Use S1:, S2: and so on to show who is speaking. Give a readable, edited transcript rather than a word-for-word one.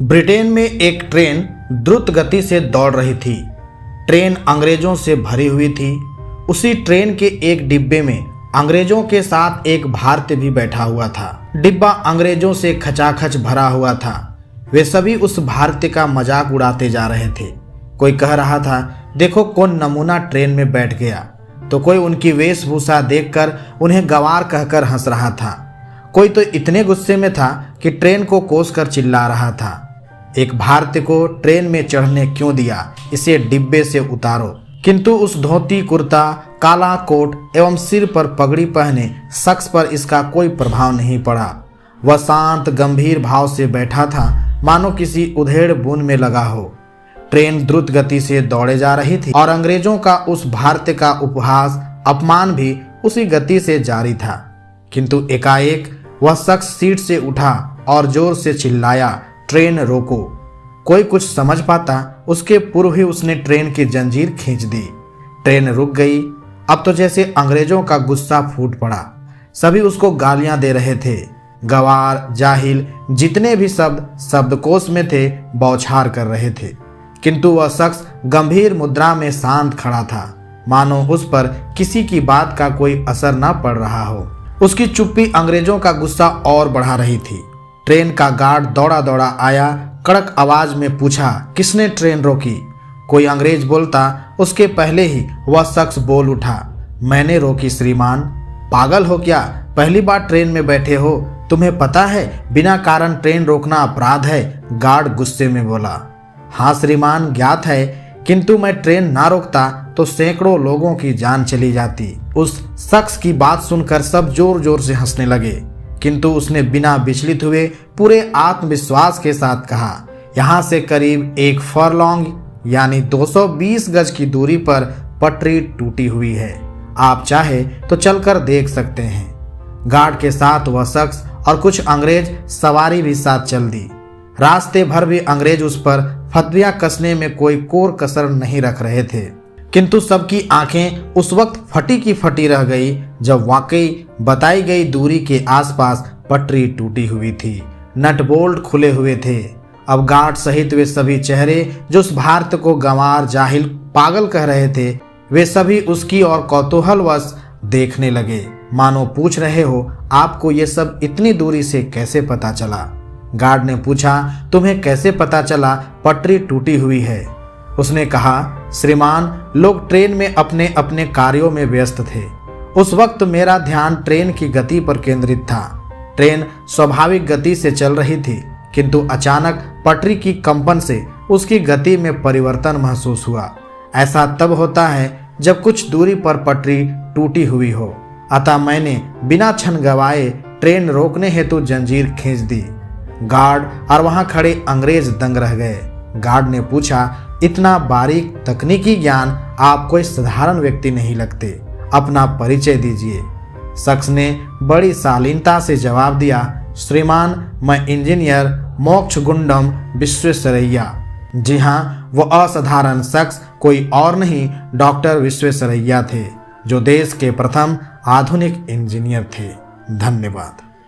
S1: Britain में एक train द्रुत गति से दौड़ रही थी। ट्रेन अंग्रेजों से भरी हुई थी। उसी ट्रेन के एक डिब्बे में अंग्रेजों के साथ एक भारतीय भी बैठा हुआ था। डिब्बा अंग्रेजों से खचाखच भरा हुआ था। वे सभी उस भारतीय का मजाक उड़ाते जा रहे थे। कोई कह रहा था, देखो कौन नमूना ट्रेन में बैठ गया, तो कोई उनकी वेशभूषा देखकर उन्हें गंवार कहकर हंस रहा था। कोई तो इतने गुस्से में था कि ट्रेन को कोसकर चिल्ला रहा था, एक भारतीय को ट्रेन में चढ़ने क्यों दिया, इसे डिब्बे से उतारो। किंतु उस धोती कुर्ता, काला कोट एवं सिर पर पगड़ी पहने शख्स पर इसका कोई प्रभाव नहीं पड़ा। वह शांत गंभीर भाव से बैठा था, मानो किसी उधेड़ बूंद में लगा हो। ट्रेन द्रुत गति से दौड़े जा रही थी और अंग्रेजों का उस भारतीय का उपहास अपमान भी उसी गति से जारी था। किंतु एकाएक वह शख्स सीट से उठा और जोर से चिल्लाया, ट्रेन रोको। कोई कुछ समझ पाता उसके पूर्व ही उसने ट्रेन की जंजीर खींच दी। ट्रेन रुक गई। अब तो जैसे अंग्रेजों का गुस्सा फूट पड़ा। सभी उसको गालियां दे रहे थे। गवार, जाहिल, जितने भी शब्द शब्दकोश में थे बौछार कर रहे थे। किंतु वह शख्स गंभीर मुद्रा में शांत खड़ा था, मानो उस पर किसी की बात का कोई असर न पड़ रहा हो। उसकी चुप्पी अंग्रेजों का गुस्सा और बढ़ा रही थी। ट्रेन का गार्ड दौड़ा दौड़ा आया, कड़क आवाज में पूछा, किसने ट्रेन रोकी? कोई अंग्रेज बोलता, उसके पहले ही वह शख्स बोल उठा, मैंने रोकी श्रीमान। पागल हो क्या? पहली बार ट्रेन में बैठे हो, तुम्हें पता है बिना कारण ट्रेन रोकना अपराध है। गार्ड गुस्से में बोला, हाँ श्रीमान, ज्ञात है, किंतु मैं ट्रेन ना रोकता तो सैकड़ों लोगों की जान चली जाती। उस शख्स की बात सुनकर सब जोर जोर से हंसने लगे, किंतु उसने बिना विचलित हुए पूरे आत्मविश्वास के साथ कहा, यहाँ से करीब 1 फरलॉन्ग यानी 220 गज की दूरी पर पटरी टूटी हुई है। आप चाहे तो चलकर देख सकते हैं। गार्ड के साथ वह शख्स और कुछ अंग्रेज सवारी भी साथ चल दी। रास्ते भर भी अंग्रेज उस पर फतवियां कसने में कोई कोर कसर नहीं रख रहे थे। किंतु सबकी आंखें उस वक्त फटी की फटी रह गई जब वाकई बताई गई दूरी के आसपास पटरी टूटी हुई थी। नट बोल्ट खुले हुए थे। अब गार्ड सहित वे सभी चेहरे जो उस भारतीय को गंवार, जाहिल, पागल कह रहे थे, वे सभी उसकी ओर कौतूहलवश देखने लगे, मानो पूछ रहे हो, आपको ये सब इतनी दूरी से कैसे पता चला? गार्ड ने पूछा, तुम्हें कैसे पता चला पटरी टूटी हुई है? उसने कहा, श्रीमान, लोग ट्रेन में अपने अपने कार्यों में व्यस्त थे। उस वक्त मेरा ध्यान ट्रेन की गति पर केंद्रित था। ट्रेन स्वाभाविक गति से चल रही थी, किंतु अचानक पटरी की कंपन से उसकी गति में परिवर्तन महसूस हुआ। ऐसा तब होता है जब कुछ दूरी पर पटरी टूटी हुई हो। अतः मैंने बिना क्षण गवाए ट्रेन रोकने हेतु जंजीर खींच दी। गार्ड और वहां खड़े अंग्रेज दंग रह गए। गार्ड ने पूछा, इतना बारीक तकनीकी ज्ञान आप कोई साधारण व्यक्ति नहीं लगते, अपना परिचय दीजिए। शख्स ने बड़ी शालीनता से जवाब दिया, श्रीमान, मैं इंजीनियर मोक्षगुंडम विश्वेश्वरैया। जी हाँ, वो असाधारण शख्स कोई और नहीं, डॉक्टर विश्वेश्वरैया थे, जो देश के प्रथम आधुनिक इंजीनियर थे। धन्यवाद।